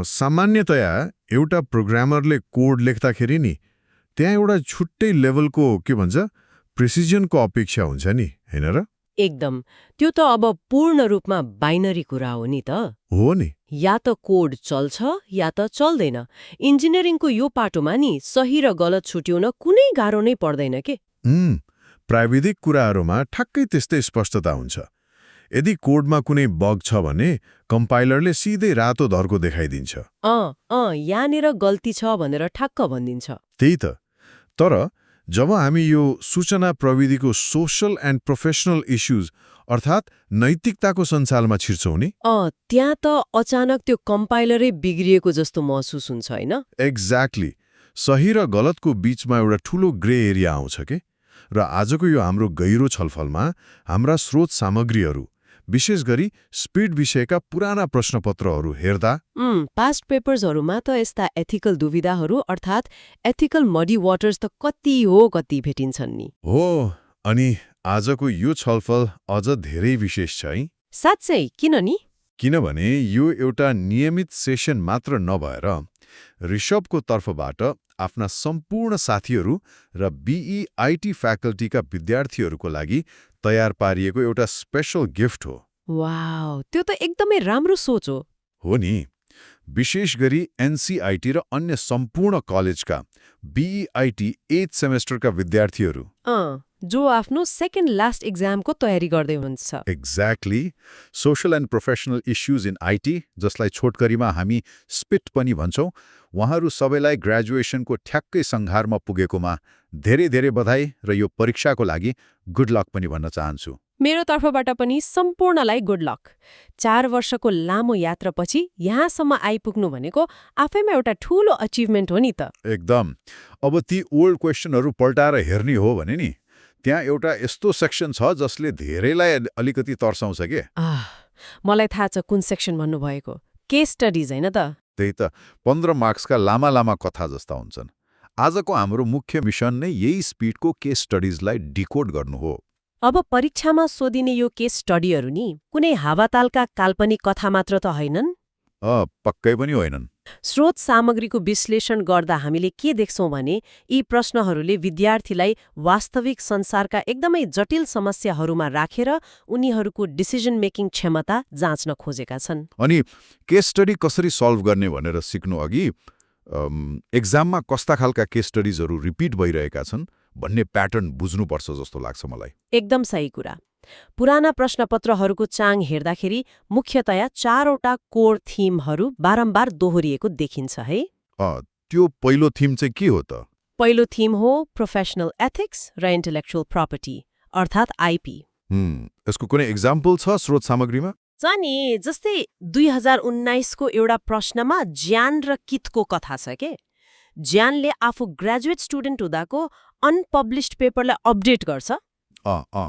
सामान्यतया एउटा प्रोग्रामरले कोड लेख्दाखेरि नि त्यहाँ एउटा छुट्टै लेभलको के भन्छ प्रिसिजनको अपेक्षा हुन्छ नि हैन र? एकदम। त्यो त अब पूर्ण रूपमा बाइनरी कुरा हो नि त। हो नि। या त कोड चल्छ या त चल्दैन। इन्जिनियरिङको यो पाटोमा नि सही र गलत छुट्याउन कुनै गाह्रो नै पर्दैन के। प्राविधिक कुराहरूमा ठ्याक्कै त्यस्तै स्पष्टता हुन्छ। यदि कोडमा कुनै बग छ भने कम्पाइलरले सिधै रातो धर्को देखाइदिन्छ। यहाँनिर गल्ती छ भनेर ठ्याक्क भनिदिन्छ। त्यही त। तर जब हामी यो सूचना प्रविधिको सोशल एन्ड प्रोफेसनल इस्युज अर्थात् नैतिकताको सञ्जालमा छिर्छौँ नि त्यहाँ त अचानक त्यो कम्पाइलरै बिग्रिएको जस्तो महसुस हुन्छ हैन? एक्ज्याक्टली। सही र गलतको बीचमा एउटा ठूलो ग्रे एरिया आउँछ के। र आजको यो हाम्रो गहिरो छलफलमा हाम्रा स्रोत सामग्रीहरू विशेष गरी स्पिड विषयका पुराना प्रश्नपत्रहरू हेर्दा पास्ट पेपर्सहरूमा त यस्ता एथिकल दुविधाहरू अर्थात् एथिकल मडी वाटर्स त कति भेटिन्छन् नि। हो। अनि आजको यो छलफल अझ धेरै विशेष छ है। साँच्चै किन नि? किनभने यो एउटा नियमित सेसन मात्र नभएर ऋषभको तर्फबाट आफ्ना सम्पूर्ण साथीहरू र बीईआईटी फ्याकल्टीका विद्यार्थीहरूको लागि तयार पारिएको एउटा स्पेशल गिफ्ट हो। वाउ, त्यो त एकदमै राम्रो सोच हो। हो नि। विशेष गरी एनसीआईटी र अन्य सम्पूर्ण कलेजका बीईआईटी 8 सेमेस्टरका विद्यार्थीहरू जो आफ्नो सेकेन्ड लास्ट एक्जामको तयारी गर्दै हुन्छ। Exactly. Social and professional issues in IT, जसलाई छोटकरीमा हामी स्पिट पनि भन्छौँ, उहाँहरू सबैलाई ग्रेजुएसनको ठ्याक्कै सङ्घारमा पुगेकोमा धेरै धेरै बधाई र यो परीक्षाको लागि गुड लक पनि भन्न चाहन्छु। मेरो तर्फबाट पनि सम्पूर्णलाई गुड लक। 4 वर्षको लामो यात्रापछि यहाँसम्म आइपुग्नु भनेको आफैमा एउटा ठूलो अचिभमेन्ट हो नि त। एकदम। अब ती ओल्ड क्वेसनहरू पल्टाएर हेर्ने हो भने नि त्यहाँ एउटा यस्तो सेक्सन छ जसले धेरैलाई अलिकति तर्साउँछ के। मलाई थाहा छ कुन सेक्सन भन्नुभएको। केस स्टडिज हैन त? त्यही त। 15 मार्क्सका लामा लामा कथा जस्ता हुन्छन्। आजको हाम्रो मुख्य मिसन नै यही स्पिडको केस स्टडिजलाई डिकोड गर्नु हो। अब परीक्षामा सोधिने यो केस स्टडीहरू नि कुनै हावातालका काल्पनिक कथा मात्र त हैनन्? पक्कै पनि होइनन्। स्रोत सामग्रीको विश्लेषण गर्दा हामीले के देख्छौँ भने यी प्रश्नहरूले विद्यार्थीलाई वास्तविक संसारका एकदमै जटिल समस्याहरूमा राखेर उनीहरूको डिसिजन मेकिङ क्षमता जाँच्न खोजेका छन्। अनि केस स्टडी कसरी सल्भ गर्ने भनेर सिक्नु अघि एक्जाममा कस्ता खालका केस स्टडिजहरू रिपिट भइरहेका छन् भन्ने प्याटर्न बुझ्नुपर्छ जस्तो लाग्छ मलाई। एकदम सही कुरा। पुराना प्रश्नपत्रहरूको चाङ हेर्दाखेरि मुख्यतया 4वटा कोर थिमहरू बारम्बार दोहोरिएको देखिन्छ है। त्यो पहिलो थिम चाहिँ के हो त? पहिलो थिम हो प्रोफेसनल एथिक्स र इन्टेलेक्चुअल प्रपर्टी अर्थात् आईपी। यसको कुनै एक्जाम्पल छ स्रोत सामग्रीमा? छ नि। जस्तै 2019 को एउटा प्रश्नमा ज्यान र कितको कथा छ के। ज्यानले आफू ग्रेजुएट स्टुडेन्ट हुँदाको अनपब्लिस्ड पेपरलाई अपडेट गर्छ,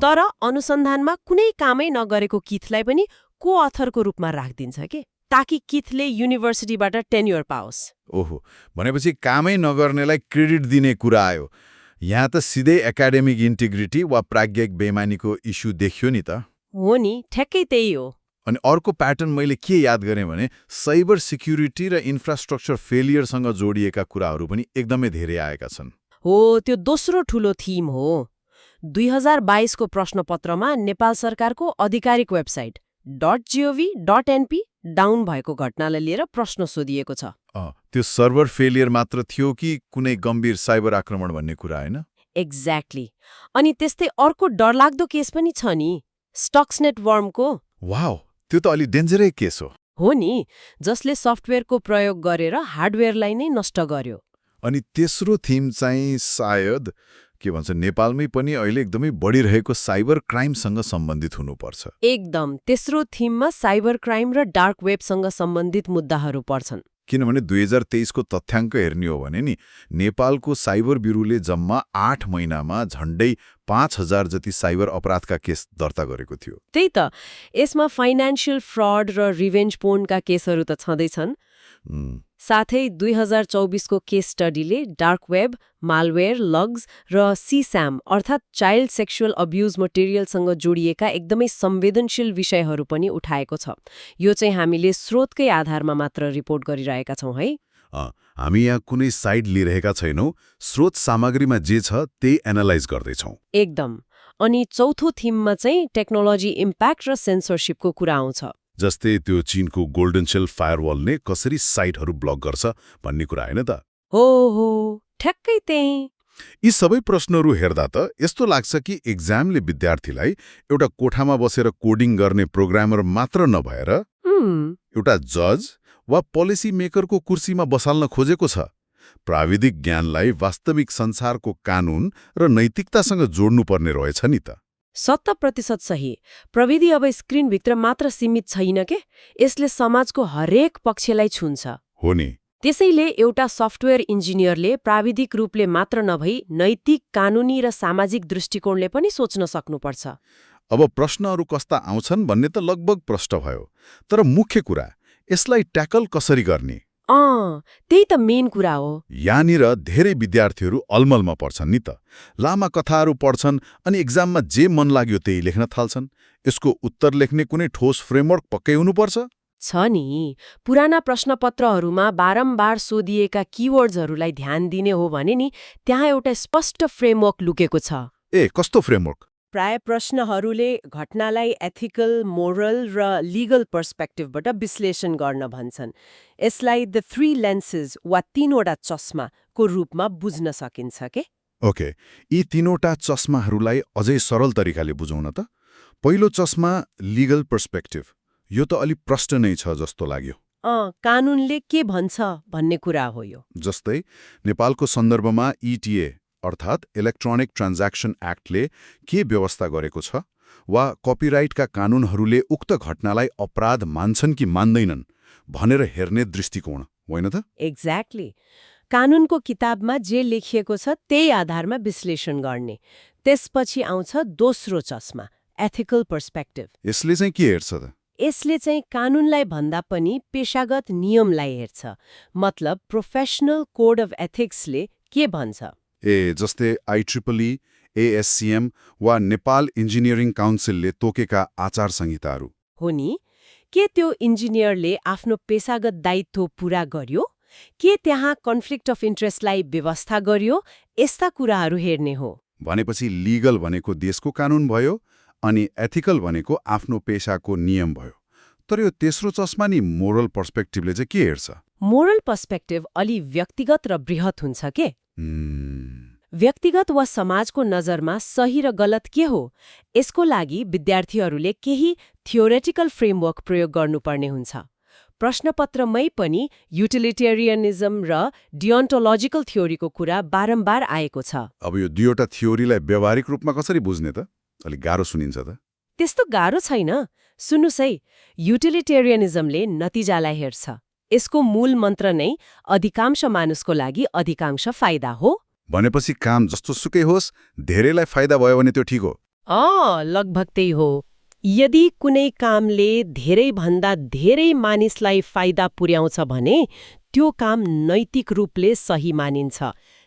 तर अनुसन्धानमा कुनै कामै नगरेको किथलाई पनि को अथरको रूपमा राखिदिन्छ के, ताकि किथले युनिभर्सिटीबाट टेन्योर पाओस्। ओहो, भनेपछि कामै नगर्नेलाई क्रेडिट दिने कुरा आयो। यहाँ त सिधै एकाडेमिक इन्टिग्रिटी वा प्राज्ञिक बेइमानीको इस्यु देखियो नि त। हो नि, ठ्याक्कै त्यही हो। अनि अर्को प्याटर्न मैले के याद गरेँ भने साइबर सिक्युरिटी र इन्फ्रास्ट्रक्चर फेलियरसँग जोडिएका कुराहरू पनि एकदमै धेरै आएका छन्। हो, त्यो दोस्रो ठूलो थिम हो। 2022 को प्रश्नपत्रमा नेपाल सरकारको आधिकारिक वेबसाइट .gov.np डाउन भएको घटनालाई लिएर प्रश्न सोधिएको छ। त्यो सर्भर फेलियर मात्र थियो कि कुनै गम्भीर साइबर आक्रमण भन्ने कुरा हैन? एक्ज्याक्टली। अनि त्यस्तै अर्को डरलाग्दो केस पनि छ नि, स्टक्सनेट वर्मको। वाउ, त्यो त अलि डेन्जरै केस हो। हो नि, जसले सफ्टवेयरको प्रयोग गरेर हार्डवेयरलाई नै नष्ट गर्यो। अनि तेस्रो थिम चाहिँ सायद के भन्छ नेपालमै पनि अहिले एकदमै बढिरहेको साइबर क्राइमसँग सम्बन्धित हुनुपर्छ। एकदम। तेस्रो थिममा साइबर क्राइम र डार्क वेबसँग सम्बन्धित मुद्दाहरू पर्छन्। किनभने 2023 को तथ्याङ्क हेर्ने हो भने नि नेपालको साइबर ब्युरोले जम्मा 8 महिनामा झण्डै 5000 जति साइबर अपराधका केस दर्ता गरेको थियो। त्यही त। यसमा फाइनान्शियल फ्रड र रिभेन्ज पोर्नका केसहरू त छँदैछन्, साथै 2024 को केस स्टडीले डार्क वेब, मालवेयर, लग्स र सीस्याम अर्थात् चाइल्ड सेक्सुअल अब्युज मटेरियलसँग जोडिएका एकदमै संवेदनशील विषयहरू पनि उठाएको छ। यो चाहिँ हामीले स्रोतकै आधारमा मात्र रिपोर्ट गरिरहेका छौं है। हामी यहाँ कुनै साइड लिइरहेका छैनौं, स्रोत सामग्रीमा जे छ त्यही एनालाइज गर्दैछौं। एकदम। अनि चौथो थिममा चाहिँ टेक्नोलोजी इम्प्याक्ट र सेन्सरशिपको कुरा आउँछ। जस्तै त्यो चीनको गोल्डन शेल फायरवलले कसरी साइटहरू ब्लक गर्छ भन्ने कुरा होइन त? हो ठ्याक्कै त्यही। यी सबै प्रश्नहरू हेर्दा त यस्तो लाग्छ कि एक्जामले विद्यार्थीलाई एउटा कोठामा बसेर कोडिङ गर्ने प्रोग्रामर मात्र नभएर एउटा जज वा पोलिसी मेकरको कुर्सीमा बसाल्न खोजेको छ। प्राविधिक ज्ञानलाई वास्तविक संसारको कानून र नैतिकतासँग जोड्नुपर्ने रहेछ नि त। 100% सही। प्रविधि अब स्क्रिनभित्र मात्र सीमित छैन के, यसले समाजको हरेक पक्षलाई छुन्छ। हो नि। त्यसैले एउटा सफ्टवेयर इन्जिनियरले प्राविधिक रूपले मात्र नभई नैतिक, कानूनी र सामाजिक दृष्टिकोणले पनि सोच्न सक्नुपर्छ। अब प्रश्नहरू कस्ता आउँछन् भन्ने त लगभग प्रष्ट भयो, तर मुख्य कुरा यसलाई ट्याकल कसरी गर्ने? त्यही त मेन कुरा हो। यहाँनिर धेरै विद्यार्थीहरू अलमलमा पर्छन् नि त। लामा कथाहरू पढ्छन् अनि एक्जाममा जे मन लाग्यो त्यही लेख्न थाल्छन्। यसको उत्तर लेख्ने कुनै ठोस फ्रेमवर्क पक्कै हुनुपर्छ? छ नि। पुराना प्रश्नपत्रहरूमा बारम्बार सोधिएका किवर्ड्सहरूलाई ध्यान दिने हो भने नि त्यहाँ एउटा स्पष्ट फ्रेमवर्क लुकेको छ। कस्तो फ्रेमवर्क? प्राय प्रश्नहरूले घटनालाई एथिकल, मोरल र लिगल पर्सपेक्टिभबाट विश्लेषण गर्न भन्छन्। यसलाई द 3 लेन्सेस वा 3वटा चस्माको रूपमा बुझ्न सकिन्छ के? ओके, यी 3वटा चस्माहरूलाई अझै सरल तरिकाले बुझौँ न त। पहिलो चस्मा लिगल पर्सपेक्टिभ, यो त अलि प्रष्ट नै छ जस्तो लाग्यो। कानूनले के भन्छ भन्ने कुरा हो यो। जस्तै नेपालको सन्दर्भमा ETA अर्थात् इलेक्ट्रोनिक ट्रान्ज्याक्सन एक्टले के व्यवस्था गरेको छ, वा कपिराइटका कानूनहरूले उक्त घटनालाई अपराध मान्छन् कि मान्दैनन् भनेर हेर्ने दृष्टिकोण होइन त? एक्ज्याक्टली। कानूनको किताबमा जे लेखिएको छ त्यही आधारमा विश्लेषण गर्ने। त्यसपछि आउँछ दोस्रो चस्मा, एथिकल पर्सपेक्टिभ। यसले चाहिँ के हेर्छ त? यसले चाहिँ कानूनलाई भन्दा पनि पेशागत नियमलाई हेर्छ। मतलब प्रोफेसनल कोड अफ एथिक्सले के भन्छ। जस्तै IEEE, ASCM वा नेपाल इन्जिनियरिङ काउन्सिलले तोकेका आचार संहिताहरू हो नि। के त्यो इन्जिनियरले आफ्नो पेशागत दायित्व पूरा गर्यो? के त्यहाँ कन्फ्लिक्ट अफ इन्ट्रेस्टलाई व्यवस्था गर्यो? यस्ता कुराहरू हेर्ने हो। भनेपछि लिगल भनेको देशको कानून भयो अनि एथिकल भनेको आफ्नो पेशाको नियम भयो। तर यो तेस्रो चस्मा नि मोरल पर्सपेक्टिभले चाहिँ के हेर्छ? मोरल पर्सपेक्टिभ अलि व्यक्तिगत र बृहत हुन्छ के? व्यक्तिगत वा समाजको नजरमा सही र गलत के हो, यसको लागि विद्यार्थीहरूले केही थियोरेटिकल फ्रेमवर्क प्रयोग गर्नुपर्ने हुन्छ। प्रश्नपत्रमै पनि युटिलिटेरियनिजम र डियोन्टोलोजिकल थ्योरीको कुरा बारम्बार आएको छ। अब यो दुईवटा थ्योरीलाई व्यावहारिक रूपमा कसरी बुझ्ने त? अलि गाह्रो सुनिन्छ त। त्यस्तो गाह्रो छैन। सुन्नुस् है, युटिलिटेरियनिजमले नतिजालाई हेर्छ। यसको मूल मन्त्र नै अधिकांश मानुसको लागि अधिकांश फाइदा हो। भनेपछि काम जस्तो सुकै होस्, धेरैलाई फाइदा भयो भने त्यो ठिक हो। लगभग त्यही हो। यदि कुनै कामले धेरैभन्दा धेरै मानिसलाई फाइदा पुर्याउँछ भने त्यो काम नैतिक रूपले सही मानिन्छ,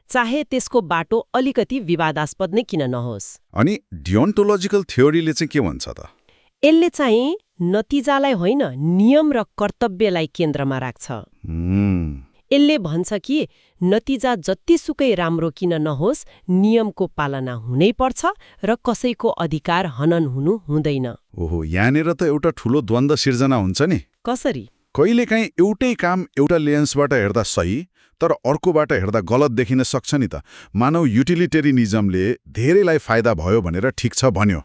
चाहे त्यसको बाटो अलिकति विवादास्पद नै किन नहोस्। अनि डियोन्टोलोजिकल थ्योरीले चाहिँ के भन्छ त? यसले चाहिँ नतिजालाई होइन, नियम र कर्तव्यलाई केन्द्रमा राख्छ। यसले भन्छ कि नतिजा जतिसुकै राम्रो किन नहोस्, नियमको पालना हुनै पर्छ र कसैको अधिकार हनन हुनु हुँदैन। ओहो, यहाँनिर त एउटा ठूलो द्वन्द्व सिर्जना हुन्छ नि। कसरी? कहिलेकाहीँ एउटै काम एउटा लेन्सबाट हेर्दा सही तर अर्कोबाट हेर्दा गलत देखिन सक्छ नि त। मानव युटिलिटेरियनिजमले धेरैलाई फाइदा भयो भनेर ठिक छ भन्यो,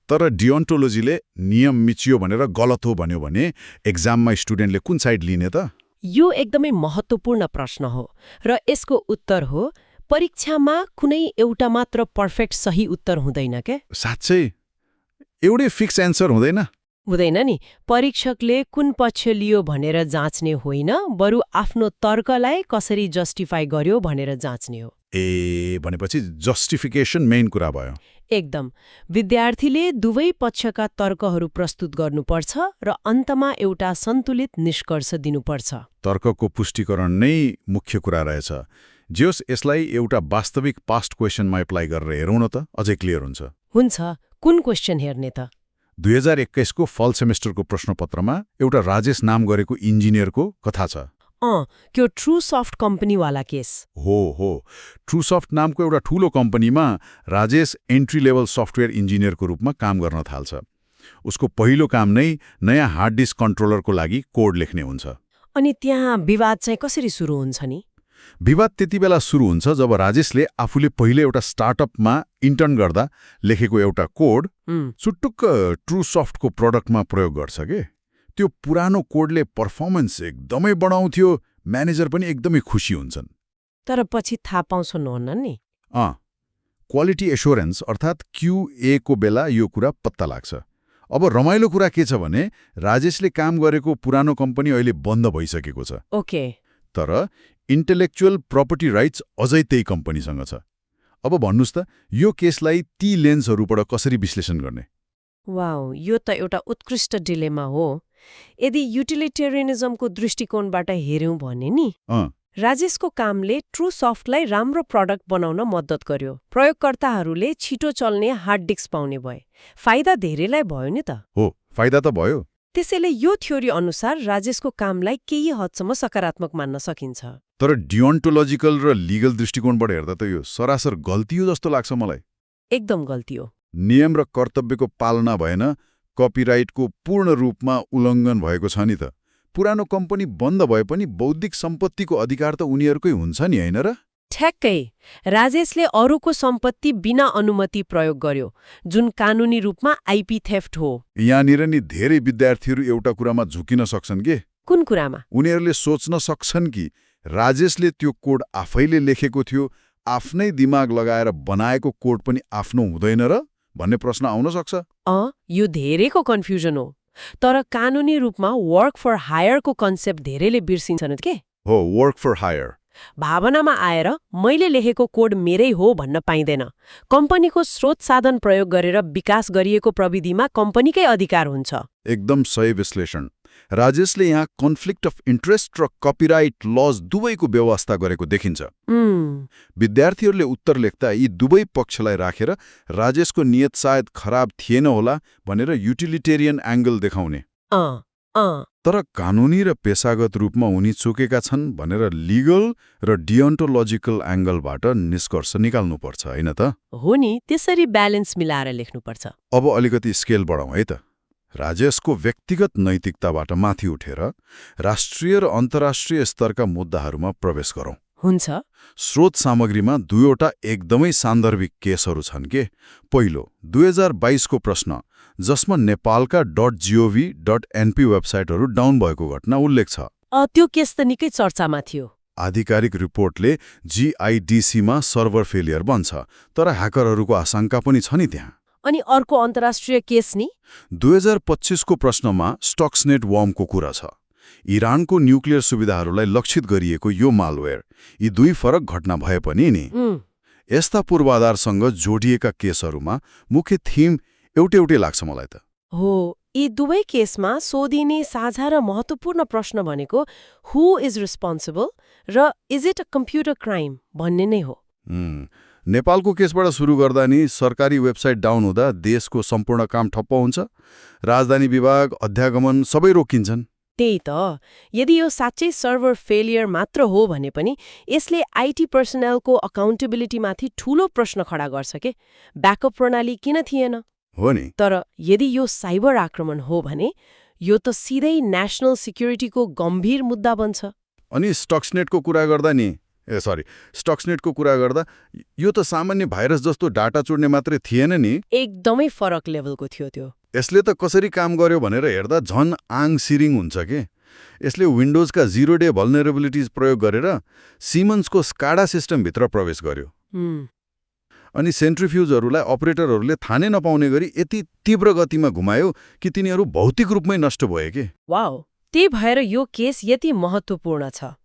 तर डियोन्टोलोजीले नियम मिचियो भनेर गलत हो भन्यो भने एक्जाममा स्टुडेन्टले कुन साइड लिने त? यो एकदमै महत्त्वपूर्ण प्रश्न हो र यसको उत्तर हो परीक्षामा कुनै एउटा मात्र पर्फेक्ट सही उत्तर हुँदैन के? साँच्चै एउटै फिक्स एन्सर हुँदैन? हुँदैन नि। परीक्षकले कुन पक्ष लियो भनेर जाँच्ने होइन, बरु आफ्नो तर्कलाई कसरी जस्टिफाई गर्यो भनेर जाँच्ने हो। भनेपछि जस्टिफिकेसन मेन कुरा भयो। एकदम। विद्यार्थीले दुवै पक्षका तर्कहरू प्रस्तुत गर्नुपर्छ र अन्तमा एउटा सन्तुलित निष्कर्ष दिनुपर्छ। तर्कको पुष्टिकरण नै मुख्य कुरा रहेछ। जेओस् यसलाई एउटा वास्तविक पास्ट क्वेसनमा एप्लाई गरेर हेरौँ न त अझै क्लियर हुन्छ। हुन्छ, कुन क्वेसन हेर्ने त? 2021 को फल सेमेस्टरको प्रश्नपत्रमा एउटा राजेश नाम गरेको इन्जिनियरको कथा छ। त्यो ट्रुसफ्ट कम्पनीवाला केस हो ट्रुसफ्ट नामको एउटा ठूलो कम्पनीमा राजेश एन्ट्री लेभल सफ्टवेयर इन्जिनियरको रूपमा काम गर्न थाल्छ। उसको पहिलो काम नै नयाँ हार्ड डिस्क कन्ट्रोलरको लागि कोड लेख्ने हुन्छ। अनि त्यहाँ विवाद चाहिँ कसरी सुरु हुन्छ नि? विवाद त्यति बेला सुरु हुन्छ जब राजेशले आफूले पहिले एउटा स्टार्टअपमा इन्टर्न गर्दा लेखेको एउटा कोड चुट्टुक्क ट्रुसफ्टको प्रडक्टमा प्रयोग गर्छ के। त्यो पुरानो कोडले पर्फर्मेन्स एकदमै बढाउँथ्यो, म्यानेजर पनि एकदमै खुसी हुन्छन्। तर पछि थाहा पाउँछन् नि? क्वालिटी एस्योरेन्स अर्थात् QA को बेला यो कुरा पत्ता लाग्छ। अब रमाइलो कुरा के छ भने राजेशले काम गरेको पुरानो कम्पनी अहिले बन्द भइसकेको छ। ओके। तर इन्टेलेक्चुअल प्रपर्टी राइट्स अझै त्यही कम्पनीसँग छ। अब भन्नुस् त यो केसलाई ती लेन्सहरूबाट कसरी विश्लेषण गर्ने? वाउ, यो त एउटा उत्कृष्ट डिलेमा हो। यदि युटिलिटेरियनिजमको दृष्टिकोणबाट हेर्यौं भने नि, राजेशको कामले ट्रुसफ्टलाई राम्रो प्रडक्ट बनाउन मद्दत गर्यो। प्रयोगकर्ताहरूले छिटो चल्ने हार्ड डिस्क पाउने भए। फाइदा धेरैलाई भयो नि त? हो, फाइदा त भयो। त्यसैले यो थ्योरी अनुसार राजेशको कामलाई केही हदसम्म सकारात्मक मान्न सकिन्छ। तर डियोन्टोलोजिकल र लिगल दृष्टिकोणबाट हेर्दा त यो सरासर गल्ती हो जस्तो लाग्छ मलाई। एकदम गल्ती हो। नियम र कर्तव्यको पालना भएन, कपिराइटको पूर्ण रूपमा उल्लङ्घन भएको छ नि त। पुरानो कम्पनी बन्द भए पनि बौद्धिक सम्पत्तिको अधिकार त उनीहरूकै हुन्छ नि, होइन र? ठ्याक्कै। राजेशले अरूको सम्पत्ति बिना अनुमति प्रयोग गर्यो, जुन कानुनी रूपमा आइपी थेफ्ट हो। यहाँनिर नि धेरै विद्यार्थीहरू एउटा कुरामा झुकिन सक्छन् के। कुन कुरामा? उनीहरूले सोच्न सक्छन् कि राजेशले त्यो कोड आफैले लेखेको थियो, आफ्नै दिमाग लगाएर बनाएको कोड पनि आफ्नो हुँदैन र भन्ने प्रश्न आउन सक्छ। यो धेरैको कन्फ्युजन हो। तर कानुनी रूपमा वर्क फर हायरको कन्सेप्ट धेरैले बिर्सिन्छन् के? हो, वर्क फर हायर भावनामा आएर मैले लेखेको कोड मेरै हो भन्न पाइँदैन। कम्पनीको स्रोत साधन प्रयोग गरेर विकास गरिएको प्रविधिमा कम्पनीकै अधिकार हुन्छ। एकदम सही विश्लेषण। राजेशले यहाँ कन्फ्लिक्ट अफ इन्ट्रेस्ट र कपिराइट लज दुवैको व्यवस्था गरेको देखिन्छ। विद्यार्थीहरूले उत्तर लेख्दा यी दुवै पक्षलाई राखेर राजेशको नियत सायद खराब थिएन होला भनेर युटिलिटेरियन एंगल देखाउने। तर कानुनी र पेशागत रूपमा उनी चुकेका छन् भनेर लिगल र डियोन्टोलोजिकल एंगलबाट निष्कर्ष निकाल्नुपर्छ, होइन त? हो नि, त्यसरी ब्यालेन्स मिलाएर लेख्नुपर्छ। अब अलिकति स्केल बढाउँ है त। राजेशको व्यक्तिगत नैतिकताबाट माथि उठेर राष्ट्रिय र अन्तर्राष्ट्रिय स्तरका मुद्दाहरूमा प्रवेश गरौँ। हुन्छ। स्रोत सामग्रीमा दुईवटा एकदमै सान्दर्भिक केसहरू छन् के। पहिलो 2022 को प्रश्न, जसमा नेपालका .gov.np वेबसाइटहरू डाउन भएको घटना उल्लेख छ। त्यो केस त निकै चर्चामा थियो। आधिकारिक रिपोर्टले GIDCमा सर्भर फेलियर बन्छ, तर ह्याकरहरूको आशंका पनि छ नि त्यहाँ। अनि अर्को अन्तर्राष्ट्रिय केस नि 2025 को प्रश्नमा स्टक्सनेट वर्मको कुरा छ। इरानको न्युक्लियर सुविधाहरूलाई लक्षित गरिएको यो मालवेयर। यी दुई फरक घटना भए पनि नि यस्ता पूर्वाधारसँग जोडिएका केसहरूमा मुख्य थीम एउटै लाग्छ मलाई त। हो, यी दुवै केसमा सोधिने साझा र महत्त्वपूर्ण प्रश्न भनेको हु इज रिस्पोन्सिबल र is it a computer crime भन्ने नै हो। नेपालको केसबाट सुरु गर्दा नि सरकारी वेबसाइट डाउन हुँदा देशको सम्पूर्ण काम ठप्प हुन्छ। राजधानी विभाग, अध्यागमन सबै रोकिन्छन्। त्यही त। यदि यो साँच्चै सर्भर फेलियर मात्र हो भने पनि यसले आइटी पर्सनलको अकाउन्टेबिलिटीमाथि ठूलो प्रश्न खडा गर्छ के। ब्याकअप प्रणाली किन थिएन? हो नि। तर यदि यो साइबर आक्रमण हो भने यो त सिधै नेशनल सिक्युरिटीको गम्भीर मुद्दा बन्छ। अनि स्टक्सनेटको कुरा गर्दा यो त सामान्य भाइरस जस्तो डाटा चुड्ने मात्रै थिएन नि। एकदमै फरक लेभलको थियो त्यो। यसले त कसरी काम गर्यो भनेर हेर्दा झन् आङ सिरिङ हुन्छ के। यसले विन्डोजका 0 डे भल्नरेबिलिटिज प्रयोग गरेर सिमन्सको स्काडा सिस्टमभित्र प्रवेश गर्यो। अनि सेन्ट्रिफ्युजहरूलाई अपरेटरहरूले थाहा नै नपाउने गरी यति तीव्र गतिमा घुमायो कि तिनीहरू भौतिक रूपमै नष्ट भए के। वाउ, त्यही भएर यो केस यति महत्त्वपूर्ण छ।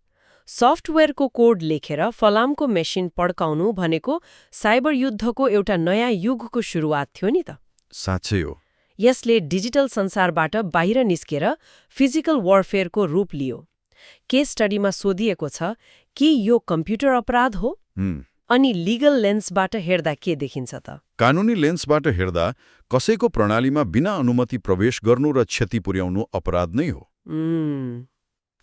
सफ्टवेयरको कोड लेखेर फलामको मेसिन पड्काउनु भनेको साइबर युद्धको एउटा नयाँ युगको सुरुवात थियो नि त। साँच्चै हो। यसले डिजिटल संसारबाट बाहिर निस्केर फिजिकल वारफेयरको रूप लियो। केस स्टडीमा सोधिएको छ कि यो कम्प्युटर अपराध हो? अनि लिगल लेन्सबाट हेर्दा के देखिन्छ त? कानुनी लेन्सबाट हेर्दा कसैको प्रणालीमा बिना अनुमति प्रवेश गर्नु र क्षति पुर्याउनु अपराध नै हो।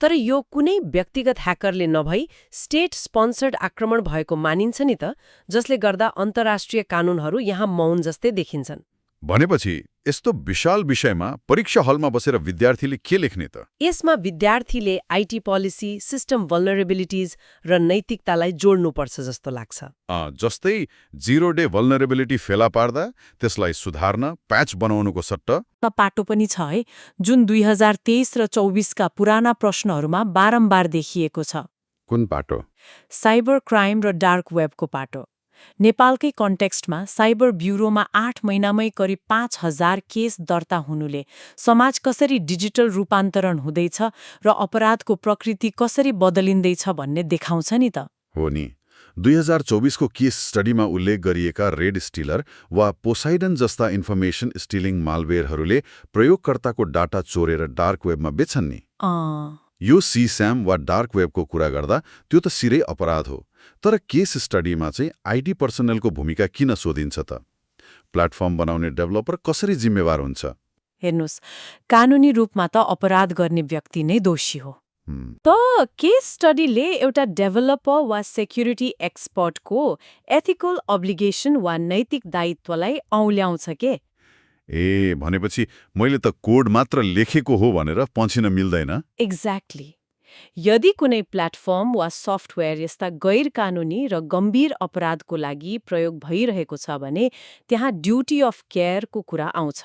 तर यो कुनै व्यक्तिगत ह्याकरले नभई स्टेट स्पोन्सर्ड आक्रमण भएको मानिन्छ नि त, जसले गर्दा अन्तर्राष्ट्रिय कानूनहरू यहाँ मौन जस्तै देखिन्छन्। भनेपछि यस्तो विशाल विषयमा परीक्षा हलमा बसेर विद्यार्थीले के लेख्ने त? यसमा विद्यार्थीले आईटी पोलिसी, सिस्टम भल्नरेबिलिटिज र नैतिकतालाई जोड्नुपर्छ जस्तो लाग्छ। जस्तै 0 डे भल्नरेबिलिटी फेला पार्दा त्यसलाई सुधार्न, प्याच बनाउनुको सट्टा पाटो पनि छ है, जुन 2023 र 24 का पुराना प्रश्नहरूमा बारम्बार देखिएको छ। कुन पाटो? साइबर क्राइम र डार्क वेबको पाटो। नेपालकै कन्टेक्स्टमा साइबर ब्युरोमा 8 महिनामै करिब 5000 केस दर्ता हुनुले समाज कसरी डिजिटल रूपान्तरण हुँदैछ र अपराधको प्रकृति कसरी बदलिँदैछ भन्ने देखाउँछ नि त। हो नि। 2024 को केस स्टडीमा उल्लेख गरिएका रेड स्टिलर वा पोसाइडन जस्ता इन्फर्मेसन स्टिलिङ मालवेयरहरूले प्रयोगकर्ताको डाटा चोरेर डार्क वेबमा बेच्छन् नि। यो सीस्याम वा डार्क वेबको कुरा गर्दा त्यो त सिरै अपराध हो। तर केस स्टडीमा चाहिँ आईटी पर्सनलको भूमिका किन सोधिन्छ त? प्लेटफर्म बनाउने डेभलपर कसरी जिम्मेवार हुन्छ? हेर्नुस्, कानुनी रूपमा त अपराध गर्ने व्यक्ति नै दोषी हो। त केस स्टडीले एउटा डेभलपर वा सेक्युरिटी एक्सपर्टको एथिकल अब्लिगेसन वा नैतिक दायित्वलाई औल्याउँछ के? भनेपछि मैले त कोड मात्र लेखेको हो भनेर पन्छिन मिल्दैन। एक्ज्याक्टली। यदि कुनै प्लेटफर्म वा सफ्टवेयर यस्ता गैर कानुनी र गम्भीर अपराधको लागि प्रयोग भइरहेको छ भने त्यहाँ ड्युटी अफ केयरको कुरा आउँछ।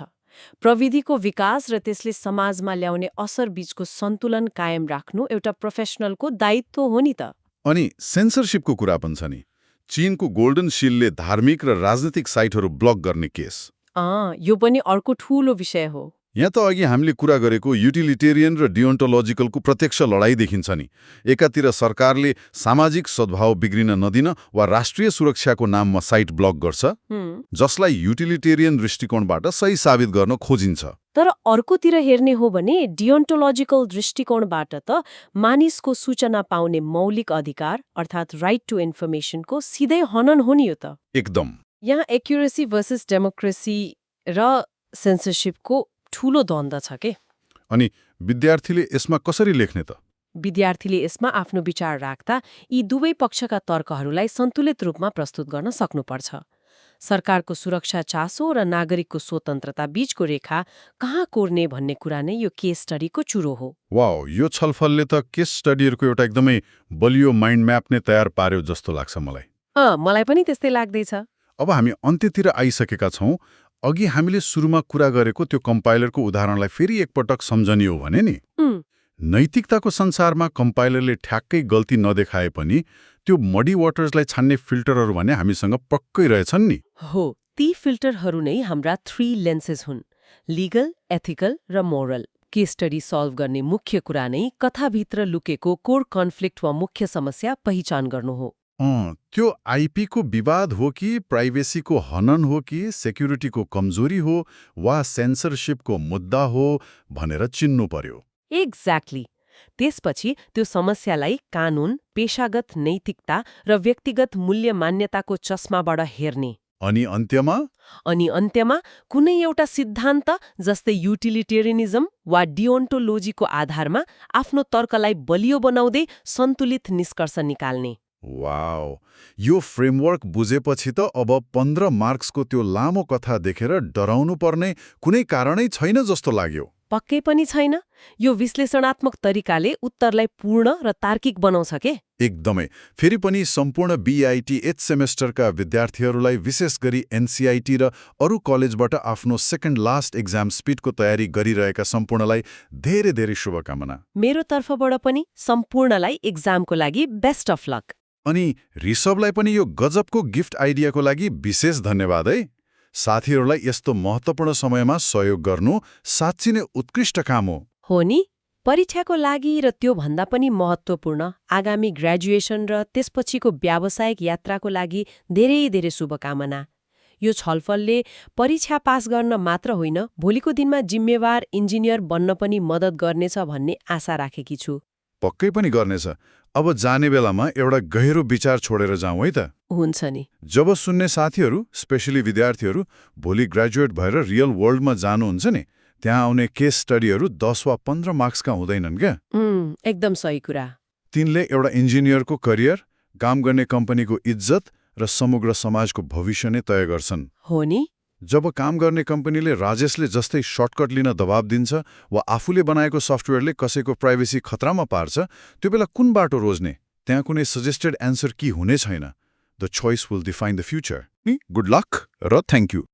प्रविधिको विकास र त्यसले समाजमा ल्याउने असर बीचको सन्तुलन कायम राख्नु एउटा प्रोफेसनलको दायित्व हो नि त। अनि सेन्सरशिपको कुरा पनि छ नि। चीनको गोल्डन शील्डले धार्मिक र राजनीतिक साइटहरू ब्लक गर्ने केस। यो पनि अर्को ठूलो विषय हो। यहाँ त अघि हामीले कुरा गरेको युटिलिटेरियन र डियोन्टोलोजिकलको प्रत्यक्ष लडाईँ देखिन्छ नि। एकातिर सरकारले सामाजिक सद्भाव बिग्रिन नदिन वा राष्ट्रिय सुरक्षाको नाममा साइट ब्लक गर्छ, जसलाई युटिलिटेरियन दृष्टिकोणबाट सही साबित गर्न खोजिन्छ। तर अर्कोतिर हेर्ने हो भने डियोन्टोलोजिकल दृष्टिकोणबाट त मानिसको सूचना पाउने मौलिक अधिकार अर्थात् राइट टु इन्फर्मेसनको सिधै हनन हो नि यो त। एकदम। यहाँ एक्युरेसी भर्सेस डेमोक्रेसी र सेन्सरशिपको ठूलो द्वन्द्व छ के। अनि विद्यार्थीले यसमा कसरी लेख्ने त? विद्यार्थीले यसमा आफ्नो विचार राख्दा यी दुवै पक्षका तर्कहरूलाई सन्तुलित रूपमा प्रस्तुत गर्न सक्नुपर्छ। सरकारको सुरक्षा चासो र नागरिकको स्वतन्त्रता बीचको रेखा कहाँ कोर्ने भन्ने कुरा नै यो केस स्टडीको चुरो हो। वाउ, यो छलफलले त केस स्टडीहरूको एउटा एकदमै बलियो माइन्ड म्याप नै तयार पार्यो जस्तो लाग्छ मलाई। मलाई पनि त्यस्तै लाग्दैछ। अब हामी अन्त्यतिर आइसकेका छौं। अघि हामीले सुरुमा कुरा गरेको त्यो कम्पाइलरको उदाहरणलाई फेरि एकपटक सम्झने हो भने नि, नैतिकताको संसारमा कम्पाइलरले ठ्याक्कै गल्ती नदेखाए पनि त्यो मडी वाटर्सलाई छान्ने फिल्टरहरू भने हामीसँग पक्कै रहेछन् नि। हो, ती फिल्टरहरू नै हाम्रा 3 लेन्सेस हुन्, लिगल, एथिकल र मोरल। केस स्टडी सल्भ गर्ने मुख्य कुरा नै कथाभित्र लुकेको कोर कन्फ्लिक्ट वा मुख्य समस्या पहिचान गर्नु हो। त्यो आइपीको विवाद हो कि प्राइभेसीको हनन हो कि सेक्युरिटीको कमजोरी हो वा सेन्सरशिपको मुद्दा हो भनेर चिन्नु पर्यो। एक्ज्याक्टली। त्यसपछि त्यो समस्यालाई कानून, पेशागत नैतिकता र व्यक्तिगत मूल्य मान्यताको चस्माबाट हेर्ने। अनि अन्त्यमा कुनै एउटा सिद्धान्त जस्तै युटिलिटेरियनिजम वा डियोन्टोलोजीको आधारमा आफ्नो तर्कलाई बलियो बनाउँदै सन्तुलित निष्कर्ष निकाल्ने। वाउ, यो फ्रेमवर्क बुझेपछि त अब 15 मार्क्सको त्यो लामो कथा देखेर डराउनु पर्ने कुनै कारणै छैन जस्तो लाग्यो। पक्कै पनि छैन। यो विश्लेषणात्मक तरिकाले उत्तरलाई पूर्ण र तार्किक बनाउँछ के। एकदमै। फेरि पनि सम्पूर्ण बीआईटी 8 सेमेस्टरका विद्यार्थीहरूलाई, विशेष गरी एनसीआईटी र अरू कलेजबाट आफ्नो सेकेन्ड लास्ट एक्जाम स्पिडको तयारी गरिरहेका सम्पूर्णलाई धेरै धेरै शुभकामना। मेरो तर्फबाट पनि सम्पूर्णलाई एक्जामको लागि बेस्ट अफ लक। अनि ऋषभलाई पनि यो गजबको गिफ्ट आइडियाको लागि विशेष धन्यवाद है। साथीहरूलाई यस्तो महत्त्वपूर्ण समयमा सहयोग गर्नु साँच्चै नै उत्कृष्ट काम हो। हो नि। परीक्षाको लागि र त्यो भन्दा पनि महत्त्वपूर्ण आगामी ग्रेजुएसन र त्यसपछिको व्यावसायिक यात्राको लागि धेरै धेरै शुभकामना। यो छलफलले परीक्षा पास गर्न मात्र होइन, भोलिको दिनमा जिम्मेवार इन्जिनियर बन्न पनि मद्दत गर्नेछ भन्ने आशा राखेकी छु। पक्कै पनि गर्नेछ। अब जाने बेलामा एउटा गहिरो विचार छोडेर जाउँ है त। हुन्छ नि। जब सुन्ने साथीहरू, स्पेशली विद्यार्थीहरू, भोलि ग्रेजुएट भएर रियल वर्ल्डमा जानुहुन्छ नि, त्यहाँ आउने केस स्टडीहरू 10 वा 15 मार्क्सका हुँदैनन् क्या। एकदम सही कुरा। तिनले एउटा इन्जिनियरको करियर, काम गर्ने कम्पनीको इज्जत र समग्र समाजको भविष्य नै तय गर्छन्। हो नि। जब काम गर्ने कम्पनीले राजेशले जस्तै सर्टकट लिन दबाब दिन्छ वा आफूले बनाएको सफ्टवेयरले कसैको प्राइभेसी खतरामा पार्छ, त्यो बेला कुन बाटो रोज्ने? त्यहाँ कुनै सजेस्टेड एन्सर की हुने छैन। The choice will define the future. Good lock र थ्याङ्क यू।